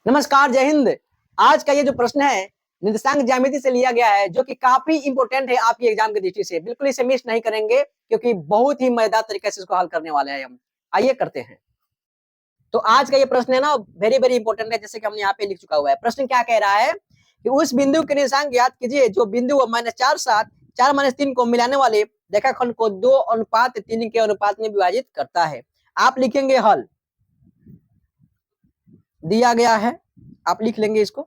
नमस्कार, जय हिंद। आज का ये जो प्रश्न है निर्देशांक ज्यामिति से लिया गया है, जो कि काफी इंपॉर्टेंट है आपकी एग्जाम की दृष्टि से। बिल्कुल इसे मिस नहीं करेंगे क्योंकि बहुत ही मजेदार तरीके से इसको हल करने वाले हैं हम। आइए करते हैं। तो आज का ये प्रश्न है ना, वेरी वेरी इंपॉर्टेंट है, जैसे कि हमने यहाँ पे लिख चुका हुआ है। प्रश्न क्या कह रहा है कि उस बिंदु के निर्देशांक ज्ञात कीजिए जो बिंदु -4 7 4 -3 को मिलाने वाले रेखाखंड को 2:3 के अनुपात में विभाजित करता है। आप लिखेंगे हल, दिया गया है, आप लिख लेंगे इसको।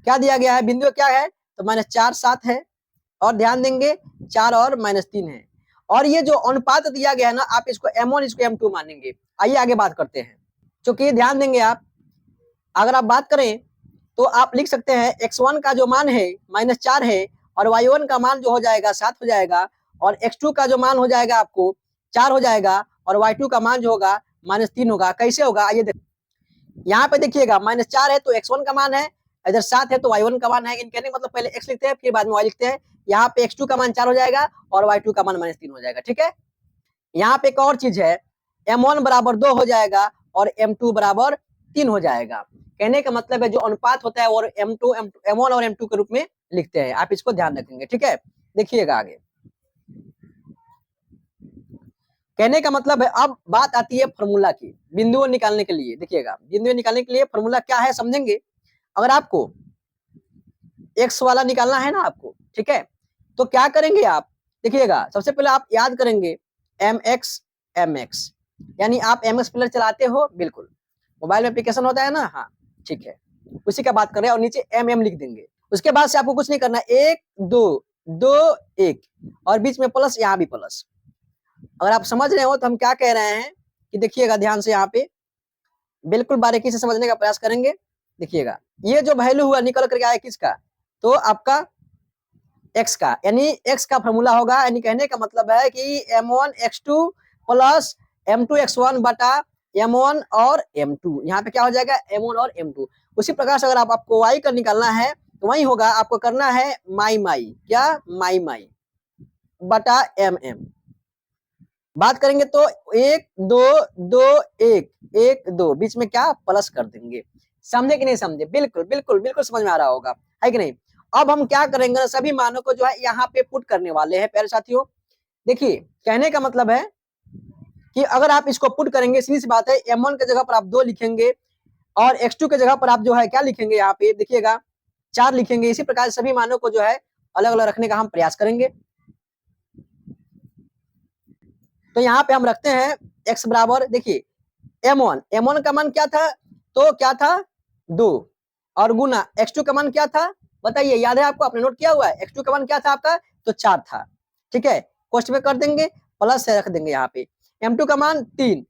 क्या दिया गया है, बिंदु क्या है तो -4 7 है, और ध्यान देंगे 4 और -3 है, और ये जो अनुपात दिया गया है ना, आप इसको M1 इसको M2 मानेंगे। आइए आगे बात करते हैं। क्योंकि ध्यान देंगे आप, अगर आप बात करें तो आप लिख सकते हैं x1 का जो मान है -4 है, और y1 का मान जो हो जाएगा 7 हो जाएगा, और x2 का जो मान हो जाएगा आपको 4 हो जाएगा, और y2 का मान जो होगा -3 होगा। कैसे होगा आइए देखिए। यहाँ पे देखिएगा -4 है तो x1 का मान है, इधर 7 है तो y1 का मान है। इन कहने मतलब पहले x लिखते हैं फिर बाद में y लिखते हैं। यहाँ पे x2 का मान 4 हो जाएगा और y2 का मान -3 हो जाएगा। ठीक है, यहाँ पे एक और चीज है, m1 बराबर 2 हो जाएगा और m2 बराबर 3 हो जाएगा। कहने का मतलब है जो अनुपात होता है वो M1 और M2 के रूप में लिखते हैं। आप इसको ध्यान रखेंगे। ठीक है, देखिएगा आगे। कहने का मतलब है, अब बात आती है फॉर्मूला की, बिंदुओं निकालने के लिए। देखिएगा, बिंदुओं निकालने के लिए फॉर्मूला क्या है समझेंगे। अगर आपको x वाला निकालना है ना आपको, ठीक है, तो क्या करेंगे आप, देखिएगा सबसे पहले आप याद करेंगे mx, यानी आप mx प्लस चलाते हो, बिल्कुल मोबाइल में एप्लीकेशन होता है ना, हाँ ठीक है, उसी का बात कर रहे हैं, और नीचे mm लिख देंगे। उसके बाद से आपको कुछ नहीं करना, 1 2 2 1 और बीच में प्लस, यहाँ भी प्लस। अगर आप समझ रहे हो तो हम क्या कह रहे हैं कि देखिएगा ध्यान से, यहाँ पे बिल्कुल बारीकी से समझने का प्रयास करेंगे। देखिएगा ये जो वैल्यू हुआ निकल करके आया किसका, तो आपका x का, यानी x का फॉर्मूला होगा। यानी कहने का मतलब है कि m1 x2 plus m2 x1 बटा m1 और m2। यहाँ पे क्या हो जाएगा, m1 और m2। उसी प्रकार से अगर आपको y का निकालना है तो वही होगा, आपको करना है माई क्या, माई बटा mm। बात करेंगे तो 1 2 2 1 1 2 बीच में क्या प्लस कर देंगे। समझे कि नहीं समझे, बिल्कुल बिल्कुल बिल्कुल समझ में आ रहा होगा, है कि नहीं। अब हम क्या करेंगे ना, सभी मानों को जो है यहाँ पे पुट करने वाले हैं प्यारे साथियों। देखिए कहने का मतलब है कि अगर आप इसको पुट करेंगे, सीधी सी बात है, m1 के जगह पर आप 2 लिखेंगे और x2 के जगह पर आप जो है क्या लिखेंगे, यहाँ पे देखिएगा 4 लिखेंगे। इसी प्रकार सभी मानों को जो है अलग अलग रखने का हम प्रयास करेंगे। तो यहाँ पे हम रखते हैं x बराबर, देखिए m1 का मान क्या था, तो क्या था 2, और गुना x2 का मान क्या था बताइए, याद है आपको, आपने नोट किया हुआ है। x2 का मान क्या था आपका, तो 4 था। ठीक है, कोष्ट में कर देंगे, प्लस से रख देंगे यहाँ पे। m2 का मान 3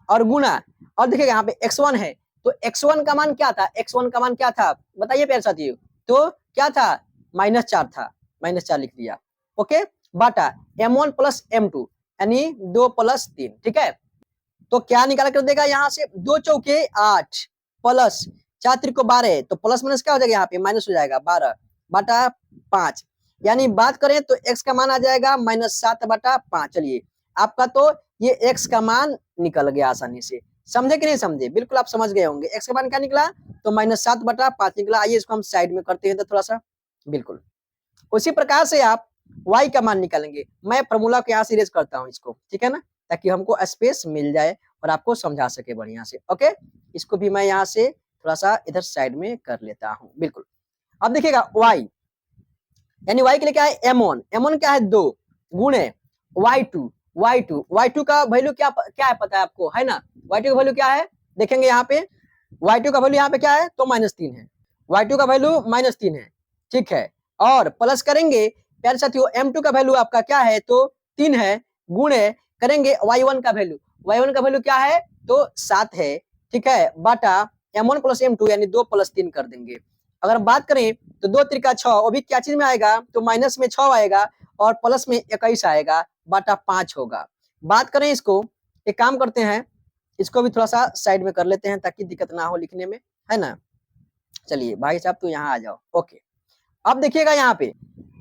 और गुना, और देखिएगा यहाँ पे x1 है, तो x1 का मान क्या था, x1 का मान क्या था बताइए प्यारे साथियों, तो क्या था -4 था, -4 लिख दिया। ओके, बाटा m1 प्लस m2 यानी 2 प्लस 3। ठीक है, तो क्या निकाल कर देगा यहाँ से, 2 चौके 8 प्लस 4 त्रिको 12, तो प्लस माइनस क्या हो जाएगा, यहाँ पे माइनस हो जाएगा 12 बटा 5। यानी बात करें तो x का मान आ जाएगा -7 बटा 5। चलिए आपका तो ये x का मान निकल गया आसानी से। समझे कि नहीं समझे, बिल्कुल आप समझ गए होंगे। x का मान क्या निकला, तो -7 बटा 5 निकला। आइए इसको हम साइड में करते हैं तो थोड़ा सा, बिल्कुल उसी प्रकार से आप y का मान निकालेंगे। मैं फॉर्मूला को यहाँ से इरेज करता हूँ इसको, ठीक है ना, ताकि हमको स्पेस मिल जाए और आपको समझा सके बढ़िया से। ओके, इसको भी मैं यहाँ से थोड़ा सा इधर साइड में कर लेता हूँ, बिल्कुल। अब देखिएगा y, यानी y के लिए क्या है, m1 क्या है 2 गुणे y2 का वैल्यू क्या है पता है आपको, है ना। y2 का वैल्यू क्या है, देखेंगे यहाँ पे y2 का वैल्यू यहाँ पे क्या है, तो -3 है। y2 का वैल्यू -3 है, ठीक है। और प्लस करेंगे प्यारे साथियों, m2 का वैल्यू आपका क्या है, तो 3 है, गुणे करेंगे y1 का वैल्यू क्या है, तो 7 है, ठीक है, बटा m1 प्लस m2 यानी 2 प्लस 3 कर देंगे। अगर बात करें तो 2 त्रिका 6, वो भी क्या चीज में आएगा, तो माइनस में 6 आएगा और प्लस में 21 आएगा, बटा 5 होगा। बात करें इसको, एक काम करते हैं, इसको भी थोड़ा सा साइड में कर लेते हैं ताकि दिक्कत ना हो लिखने में, है ना। चलिए भाई साहब तो यहाँ आ जाओ। ओके, अब देखिएगा यहाँ पे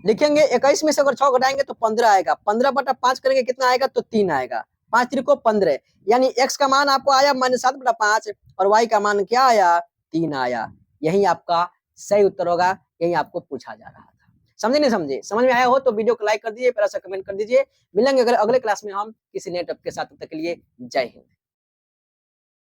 लिखेंगे 21 में से अगर 6 घटाएंगे तो 15 आएगा, 15 बटा 5 करेंगे कितना आएगा, तो 3 आएगा, 5 त्रिको 15, यानी x का मान आपको आया -7 बटा 5 और y का मान क्या आया, 3 आया। यही आपका सही उत्तर होगा, यही आपको पूछा जा रहा था। समझे नहीं समझे? समझ में आया हो तो वीडियो को लाइक कर दीजिए, प्यारा सा कमेंट कर दीजिए। मिलेंगे अगले क्लास में हम किसी नए टॉपिक के साथ, तब तक के लिए जय हिंद।